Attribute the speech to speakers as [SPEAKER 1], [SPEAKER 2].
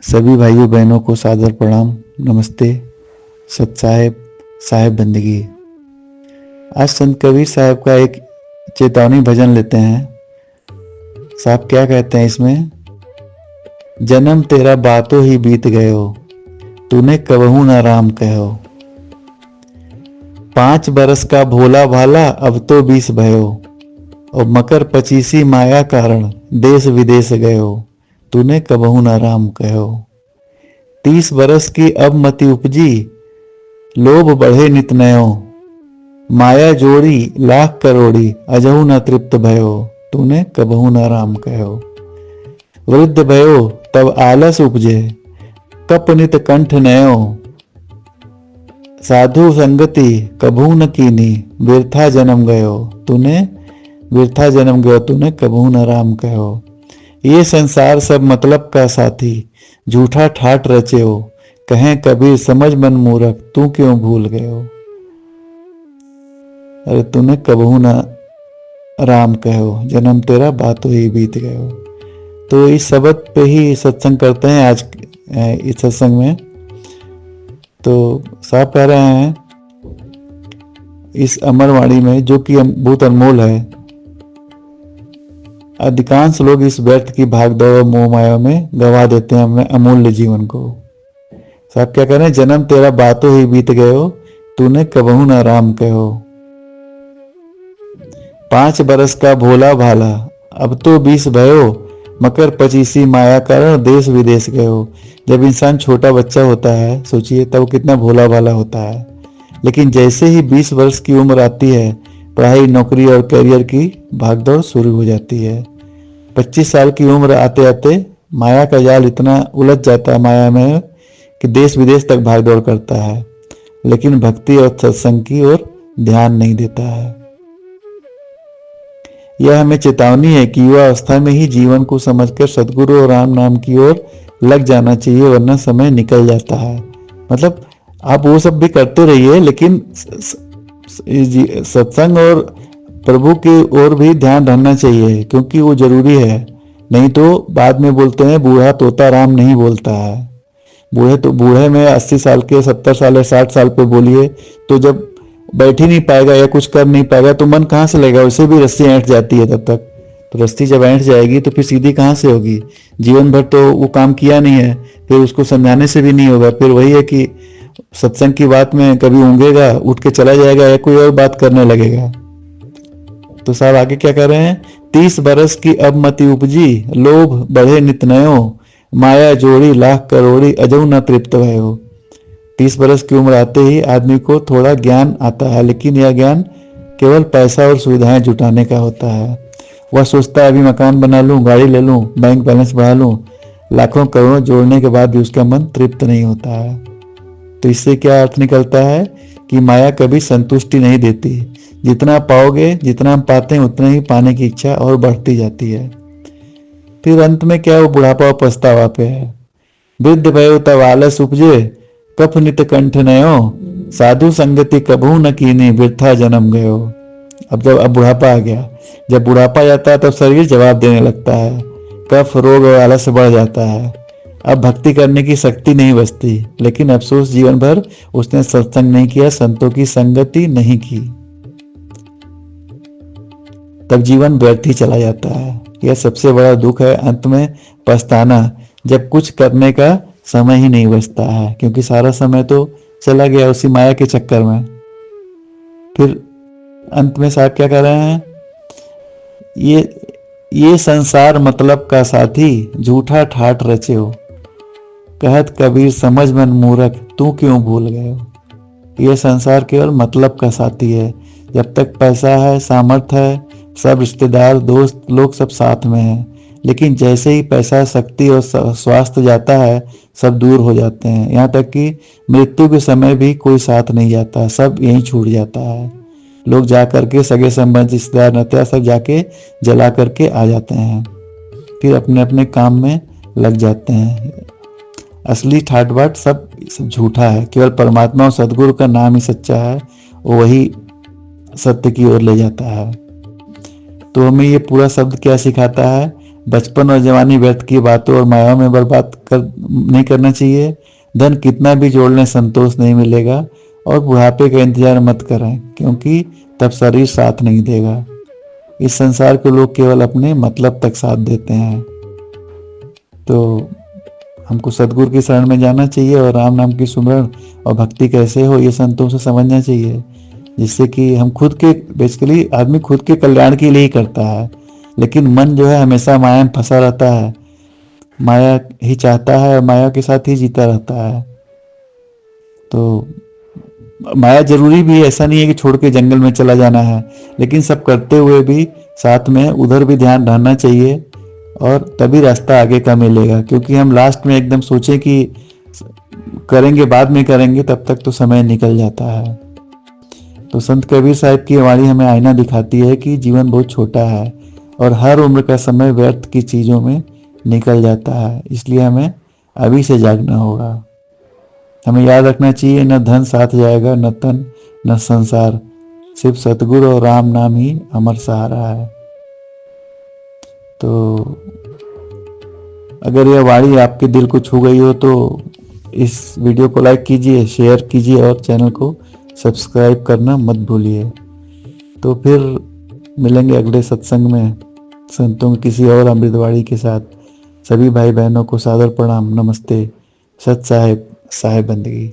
[SPEAKER 1] सभी भाइयों बहनों को सादर प्रणाम, नमस्ते। सत साहेब बंदगी। आज संत कबीर साहब का एक चेतावनी भजन लेते हैं। साहब क्या कहते हैं इसमें? जन्म तेरा बातों ही बीत गयो, तूने कबहू न राम कहो। 5 बरस का भोला भाला अब तो 20 भयो, और मकर 25 माया कारण देश विदेश गयो, तूने कबहू न राम कहो। 30 बरस की अब मति उपजी, लोभ बढ़े नित नयो, माया जोड़ी लाख करोड़ी अजहू न तृप्त भयो, तूने कबहू न राम कहो। वृद्ध भयो तब आलस उपजे, कप नित कंठ नयो, साधु संगति कबहू न कीनी, व्यर्था जन्म गयो, तूने कबहू न राम कहो। ये संसार सब मतलब का साथी, झूठा ठाठ रचेओ, कहें कबीर समझ मन मूरख, तू क्यों भूल गयो। अरे तूने कबहू न राम कहो, जन्म तेरा बातों ही बीत गयो। तो इस शब्द पे ही सत्संग करते हैं आज इस सत्संग में। तो साहब कह रहे हैं इस अमरवाणी में, जो कि बहुत अनमोल है। अधिकांश लोग इस व्यर्थ की भागदौड़ और मोह माया में गवा देते हैं अपने अमूल्य जीवन को। साहब क्या कह रहे हैं? जन्म तेरा बातों ही बीत गयो, तूने कबहू न राम कहो। 5 बरस का भोला भाला अब तो 20 भयो, मकर 25 माया कारण देश विदेश गयो। जब इंसान छोटा बच्चा होता है, सोचिए तब कितना भोला भाला होता है, लेकिन जैसे ही 20 वर्ष की उम्र आती है, पढ़ाई नौकरी और करियर की भागदौड़ शुरू हो जाती है। 25 साल की उम्र आते आते माया का जाल इतना उलझ जाता है माया में कि देश विदेश तक भागदौड़ करता है, लेकिन भक्ति और सत्संग की ओर ध्यान नहीं देता है। यह हमें चेतावनी है कि युवा अवस्था में ही जीवन को समझकर सद्गुरु और राम नाम की ओर लग जाना चाहिए, वरना समय निकल जाता है। मतलब आप वो सब भी करते रहिए, लेकिन सत्संग और प्रभु की ओर भी ध्यान रहना चाहिए, क्योंकि वो जरूरी है। नहीं तो बाद में बोलते हैं बूढ़ा तोता राम नहीं बोलता है। बूढ़े में 80 साल के 70 साल या 60 साल पे बोलिए, तो जब बैठ ही नहीं पाएगा या कुछ कर नहीं पाएगा तो मन कहाँ से लेगा? उसे भी रस्सी ऐंठ जाती है तब तक। तो रस्सी जब ऐंठ जाएगी तो फिर सीधी कहाँ से होगी? जीवन भर तो वो काम किया नहीं है, फिर उसको समझाने से भी नहीं होगा। फिर वही है कि सत्संग की बात में कभी ऊँघेगा, उठ के चला जाएगा या कोई और बात करने लगेगा। तो साहब आगे क्या कर रहे हैं? 30 बरस की अब मति उपजी, लोभ बढ़े नित नयो, माया जोड़ी लाख करोड़ी अजहू न तृप्त भयो। 30 बरस की उम्र आते ही आदमी को थोड़ा ज्ञान आता है, लेकिन यह ज्ञान केवल पैसा और सुविधाएं जुटाने का होता है। वह सोचता है अभी मकान बना लूं, गाड़ी ले लूं, बैंक बैलेंस बढ़ा लूं, लाखों करोड़ों जोड़ने के बाद भी उसका मन तृप्त नहीं होता है। तो इससे क्या अर्थ निकलता है कि माया कभी संतुष्टि नहीं देती। जितना पाओगे, जितना हम पाते हैं उतना ही पाने की इच्छा और बढ़ती जाती है। फिर अंत में क्या, वो बुढ़ापा और पछतावा पे है। वृद्ध भयो तब आलस उपजे, कफ नित कंठ नयो, साधु संगति कबहू न कीनी, वृथा जन्म गयो। अब बुढ़ापा आ गया। जब बुढ़ापा जाता है तब शरीर जवाब देने लगता है, कफ रोग और आलस बढ़ जाता है। अब भक्ति करने की शक्ति नहीं बचती, लेकिन अफसोस जीवन भर उसने सत्संग नहीं किया, संतों की संगति नहीं की, तब जीवन व्यर्थ ही चला जाता है। यह सबसे बड़ा दुख है, अंत में पछताना, जब कुछ करने का समय ही नहीं बचता है, क्योंकि सारा समय तो चला गया उसी माया के चक्कर में। फिर अंत में साहब क्या कर रहे हैं? ये संसार मतलब का साथी, झूठा ठाठ रचेओ, कहत कबीर समझ मन मूरख, तू क्यों भूल गयो। ये संसार केवल मतलब का साथी है। जब तक पैसा है, सामर्थ्य है, सब रिश्तेदार दोस्त लोग सब साथ में हैं, लेकिन जैसे ही पैसा, शक्ति और स्वास्थ्य जाता है, सब दूर हो जाते हैं। यहाँ तक कि मृत्यु के समय भी कोई साथ नहीं जाता, सब यहीं छूट जाता है। लोग जा करके सगे संबंध रिश्तेदार नाते सब जाके जला करके आ जाते हैं, फिर अपने अपने काम में लग जाते हैं। असली ठाट बाट सब झूठा है, केवल परमात्मा और सदगुरु का नाम ही सच्चा है, वही सत्य की ओर ले जाता है। तो हमें ये पूरा शब्द क्या सिखाता है? बचपन और जवानी व्यर्थ की बातों और मायाओं में नहीं करना चाहिए। धन कितना भी जोड़ लें संतोष नहीं मिलेगा। और बुढ़ापे का इंतजार मत करें, क्योंकि तब शरीर साथ नहीं देगा। इस संसार के लोग केवल अपने मतलब तक साथ देते हैं। तो हमको सदगुरु की शरण में जाना चाहिए और राम नाम की सुमरन और भक्ति कैसे हो ये संतों से समझना चाहिए, जिससे कि हम खुद के बेसिकली आदमी खुद के कल्याण के लिए ही करता है, लेकिन मन जो है हमेशा माया में फंसा रहता है, माया ही चाहता है और माया के साथ ही जीता रहता है। तो माया जरूरी भी है, ऐसा नहीं है कि छोड़ के जंगल में चला जाना है, लेकिन सब करते हुए भी साथ में उधर भी ध्यान रहना चाहिए और तभी रास्ता आगे का मिलेगा। क्योंकि हम लास्ट में एकदम सोचे कि करेंगे बाद में करेंगे, तब तक तो समय निकल जाता है। तो संत कबीर साहब की वाणी हमें आईना दिखाती है कि जीवन बहुत छोटा है और हर उम्र का समय व्यर्थ की चीजों में निकल जाता है। इसलिए हमें अभी से जागना होगा। हमें याद रखना चाहिए, न धन साथ जाएगा, न तन न संसार, सिर्फ सतगुरु और राम नाम ही अमर सहारा है। तो अगर यह वाणी आपके दिल को छू गई हो तो इस वीडियो को लाइक कीजिए, शेयर कीजिए और चैनल को सब्सक्राइब करना मत भूलिए। तो फिर मिलेंगे अगले सत्संग में संतों की किसी और अमृतवाणी के साथ। सभी भाई बहनों को सादर प्रणाम, नमस्ते, सत साहेब, साहेब बंदगी।